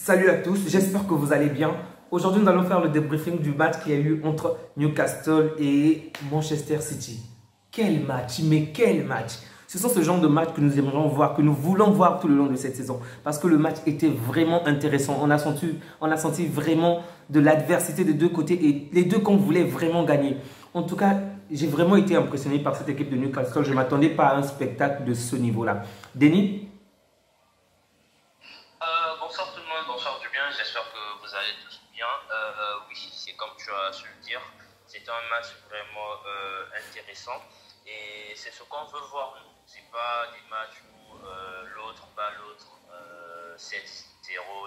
Salut à tous, j'espère que vous allez bien. Aujourd'hui, nous allons faire le débriefing du match qui a eu entre Newcastle et Manchester City. Quel match, mais quel match! Ce sont ce genre de match que nous aimerions voir, que nous voulons voir tout le long de cette saison. Parce que le match était vraiment intéressant. On a senti vraiment de l'adversité des deux côtés et les deux camps voulaient vraiment gagner. En tout cas, j'ai vraiment été impressionné par cette équipe de Newcastle. Je ne m'attendais pas à un spectacle de ce niveau-là. Denis? Bonsoir tout le monde, bonsoir du bien, j'espère que vous allez tous bien. Oui, c'est comme tu as su le dire, c'était un match vraiment intéressant et c'est ce qu'on veut voir nous. C'est pas des matchs où l'autre bat l'autre 7-0,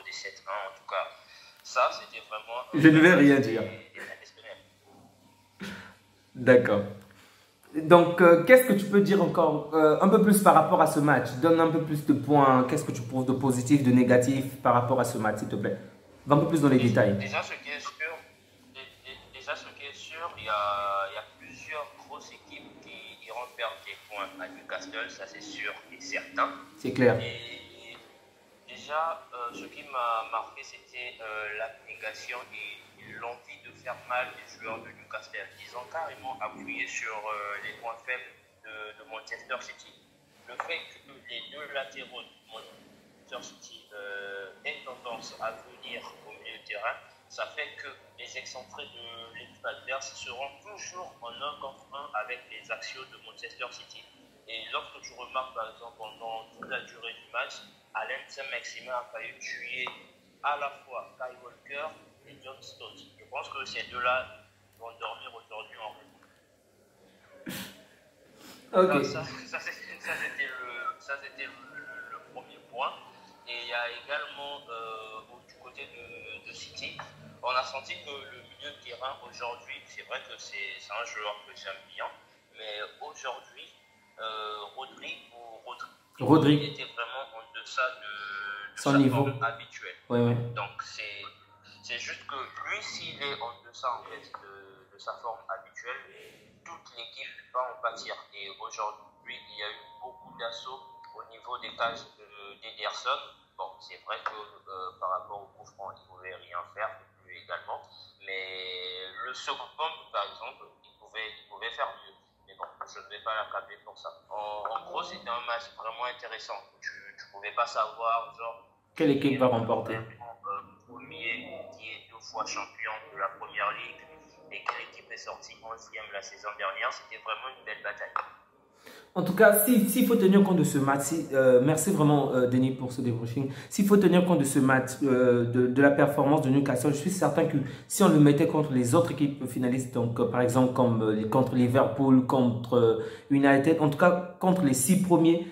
des 7-1 en tout cas. Ça, c'était vraiment Je ne vais rien dire. exceptionnel. D'accord. Donc, qu'est-ce que tu peux dire encore un peu plus par rapport à ce match? Donne un peu plus de points. Qu'est-ce que tu trouves de positif, de négatif par rapport à ce match, s'il te plaît? Va un peu plus dans les détails. Déjà, ce qui est sûr, il y a plusieurs grosses équipes qui iront perdre des points à Newcastle, ça c'est sûr et certain. C'est clair. Et déjà, ce qui m'a marqué, c'était l'abnégation et l'envie de faire mal des joueurs de Newcastle. Ils ont carrément appuyé sur les points faibles de Manchester City. Le fait que les deux latéraux de Manchester City aient tendance à venir au milieu de terrain, ça fait que les excentrés de l'équipe adverse seront toujours en 1 contre 1 avec les actions de Manchester City. Et lorsque tu remarques par exemple pendant toute la durée du match, Alain Saint-Maximin a failli tuer à la fois Kyle Walker et John Stones. Je pense que ces deux-là vont dormir aujourd'hui en repos. Ok. Ça c'était le premier point. Et il y a également du côté de City, on a senti que le milieu de terrain aujourd'hui, c'est vrai que c'est un joueur que j'aime bien, mais aujourd'hui, Rodri était vraiment en deçà de Son sa niveau forme habituelle. Ouais. Donc c'est juste que lui, s'il est en deçà en fait, de sa forme habituelle, toute l'équipe va en pâtir. Et aujourd'hui, il y a eu beaucoup d'assauts au niveau des cages d'Ederson. Bon, c'est vrai que par rapport au coup franc, il ne pouvait rien faire, lui également. Mais le second pomme, par exemple, il pouvait faire mieux. Mais bon, je ne vais pas l'accabler pour ça. En gros, c'était un match vraiment intéressant. Tu ne pouvais pas savoir, genre, Quelle équipe va remporter? Premier qui est 2 fois champion de la première ligue et quelle équipe est sortie 11e la saison dernière. C'était vraiment une belle bataille. En tout cas, s'il faut tenir compte de ce match, merci vraiment Denis pour ce débriefing. S'il faut tenir compte de ce match, de la performance de Newcastle, je suis certain que si on le mettait contre les autres équipes finalistes, donc par exemple comme contre Liverpool, contre United, en tout cas contre les 6 premiers,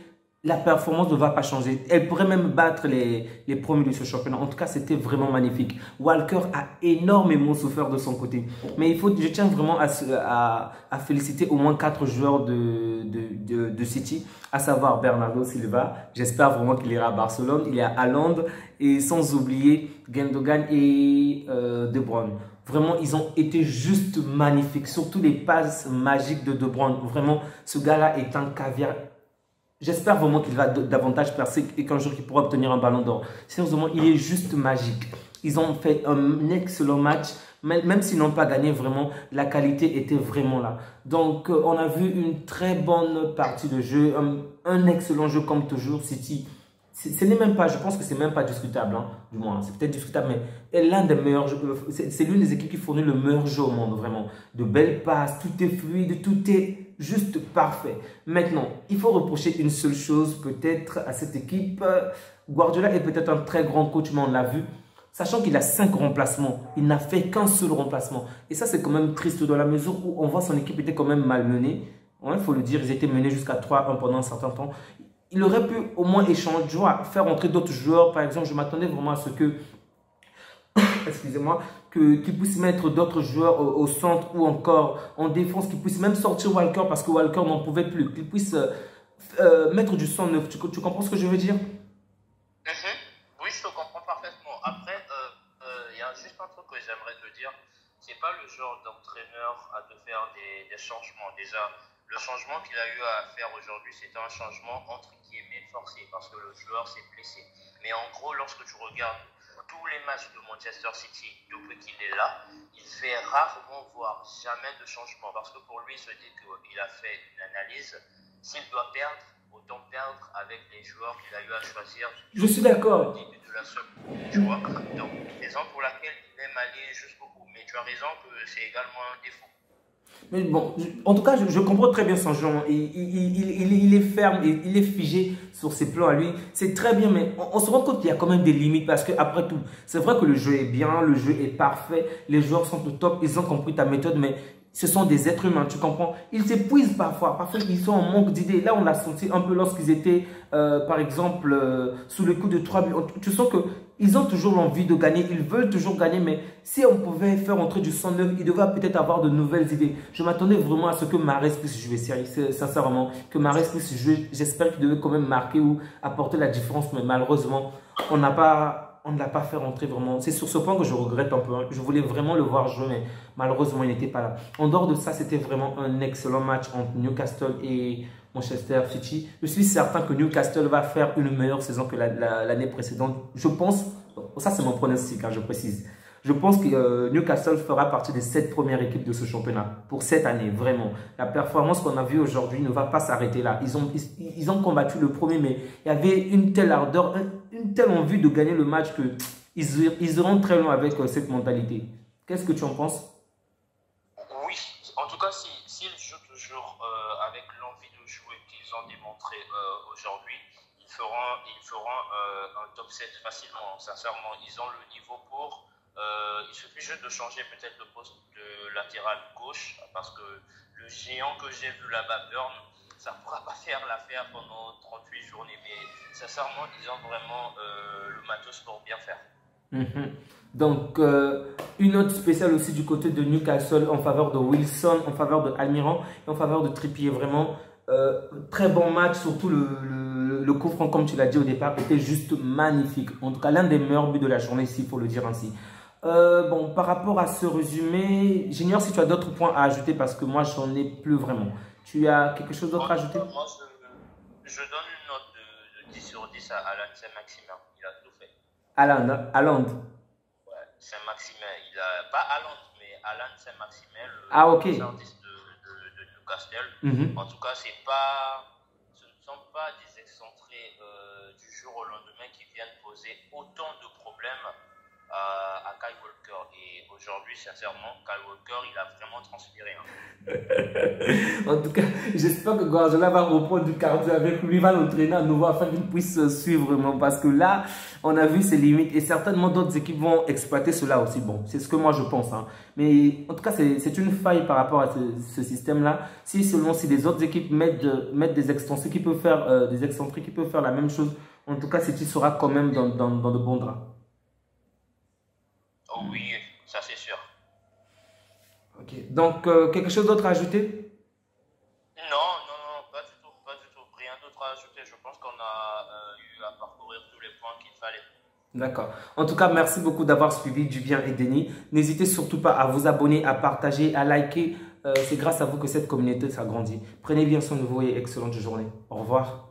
la performance ne va pas changer. Elle pourrait même battre les premiers de ce championnat. En tout cas, c'était vraiment magnifique. Walker a énormément souffert de son côté. Mais je tiens vraiment à féliciter au moins 4 joueurs de City, à savoir Bernardo Silva. J'espère vraiment qu'il ira à Barcelone. Il y a Haaland et sans oublier Gundogan et De Bruyne. Vraiment, ils ont été juste magnifiques. Surtout les passes magiques de Bruyne. Vraiment, ce gars-là est un caviar. J'espère vraiment qu'il va davantage percer et qu'un jour il pourra obtenir un ballon d'or. Sérieusement, il est juste magique. Ils ont fait un excellent match. Même s'ils n'ont pas gagné, vraiment, la qualité était vraiment là. Donc, on a vu une très bonne partie de jeu. Un excellent jeu comme toujours. City, ce n'est même pas, je pense que c'est même pas discutable, hein, du moins. C'est peut-être discutable, mais l'un des meilleurs jeux. C'est l'une des équipes qui fournit le meilleur jeu au monde, vraiment. De belles passes, tout est fluide, tout est juste parfait. Maintenant, il faut reprocher une seule chose peut-être à cette équipe. Guardiola est peut-être un très grand coach, mais on l'a vu. Sachant qu'il a 5 remplacements, il n'a fait qu'un seul remplacement. Et ça, c'est quand même triste dans la mesure où on voit son équipe était quand même malmenée. Il faut le dire, ils étaient menés jusqu'à 3-1 pendant un certain temps. Il aurait pu au moins échanger, faire entrer d'autres joueurs. Par exemple, je m'attendais vraiment à ce que excusez-moi, qu'il puisse mettre d'autres joueurs au centre ou encore en défense, qu'il puisse même sortir Walker parce que Walker n'en pouvait plus, qu'il puisse mettre du sang neuf. Tu comprends ce que je veux dire? Oui, je te comprends parfaitement. Après, il y a juste un truc que j'aimerais te dire. C'est pas le genre d'entraîneur à te faire des changements. Déjà, le changement qu'il a eu à faire aujourd'hui, c'était un changement entre guillemets forcé parce que le joueur s'est blessé. Mais en gros, lorsque tu regardes tous les matchs de Manchester City depuis qu'il est là, il fait rarement voir jamais de changement parce que pour lui, il se dit qu'il a fait une analyse. S'il doit perdre, autant perdre avec les joueurs qu'il a eu à choisir. Je suis d'accord. Au début de la seconde, tu vois. Donc, raison pour laquelle il aime aller jusqu'au bout. Mais tu as raison que c'est également un défaut. Mais bon, en tout cas, je comprends très bien son genre. Il est ferme, il est figé sur ses plans à lui. C'est très bien, mais on se rend compte qu'il y a quand même des limites parce que après tout, c'est vrai que le jeu est bien, le jeu est parfait, les joueurs sont au top, ils ont compris ta méthode, mais ce sont des êtres humains, tu comprends? Ils s'épuisent parfois, parfois ils sont en manque d'idées. Là, on l'a senti un peu lorsqu'ils étaient, par exemple, sous le coup de 3 buts. Tu sens qu'ils ont toujours l'envie de gagner, ils veulent toujours gagner, mais si on pouvait faire entrer du sang neuf, ils devraient peut-être avoir de nouvelles idées. Je m'attendais vraiment à ce que Mahrez puisse jouer, sincèrement, que Mahrez puisse jouer. J'espère qu'il devait quand même marquer ou apporter la différence, mais malheureusement, on ne l'a pas fait rentrer vraiment. C'est sur ce point que je regrette un peu. Hein. Je voulais vraiment le voir jouer, mais malheureusement, il n'était pas là. En dehors de ça, c'était vraiment un excellent match entre Newcastle et Manchester City. Je suis certain que Newcastle va faire une meilleure saison que l'année précédente. Je pense, ça c'est mon pronostic, hein, je précise. Je pense que Newcastle fera partie des 7 premières équipes de ce championnat pour cette année, vraiment. La performance qu'on a vue aujourd'hui ne va pas s'arrêter là. Ils ont combattu le premier, mais il y avait une telle ardeur, une telle envie de gagner le match qu'ils iront très loin avec cette mentalité. Qu'est-ce que tu en penses? Oui, en tout cas, s'ils jouent toujours avec l'envie de jouer qu'ils ont démontré aujourd'hui, ils feront un top 7 facilement. Sincèrement, ils ont le niveau pour. Il suffit juste de changer peut-être le poste de latéral gauche parce que le géant que j'ai vu là-bas, Burn, ça ne pourra pas faire l'affaire pendant 38 journées. Mais sincèrement, ils ont vraiment le matos pour bien faire. Donc, une note spéciale aussi du côté de Newcastle en faveur de Wilson, en faveur de Almiron et en faveur de Trippier. Vraiment, très bon match, surtout le coup franc, comme tu l'as dit au départ, était juste magnifique. En tout cas, l'un des meilleurs buts de la journée, s'il faut le dire ainsi. Bon, par rapport à ce résumé, j'ignore si tu as d'autres points à ajouter parce que moi, j'en ai plus vraiment. Tu as quelque chose d'autre à ajouter? Moi, je donne une note de 10 sur 10 à Alan Saint-Maximin. Il a tout fait. Haaland. Ouais, Saint-Maximin. Il a pas Haaland, mais Alan Saint-Maximin, Ok. le artiste de Newcastle. En tout cas, ce ne sont pas des excentrés du jour au lendemain qui viennent poser autant de problèmes à Kyle Walker. Et aujourd'hui, sincèrement, Kyle Walker, il a vraiment transpiré. Hein. En tout cas, j'espère que Guardiola va reprendre du cardio avec lui, va l'entraîner à nouveau afin qu'il puisse suivre vraiment. Parce que là, on a vu ses limites et certainement d'autres équipes vont exploiter cela aussi. Bon, c'est ce que moi je pense. Hein. Mais en tout cas, c'est une faille par rapport à ce système-là. Si seulement si les autres équipes mettent des extensions qui peuvent faire, des excentriques qui peuvent faire la même chose, en tout cas, City sera quand même dans de bons draps. Oh oui, ça c'est sûr. Ok, donc quelque chose d'autre à ajouter? Non, pas du tout, rien d'autre à ajouter. Je pense qu'on a eu à parcourir tous les points qu'il fallait. D'accord. En tout cas, merci beaucoup d'avoir suivi Du Bien et Denis. N'hésitez surtout pas à vous abonner, à partager, à liker. C'est grâce à vous que cette communauté s'agrandit. Prenez bien soin de vous et excellente journée. Au revoir.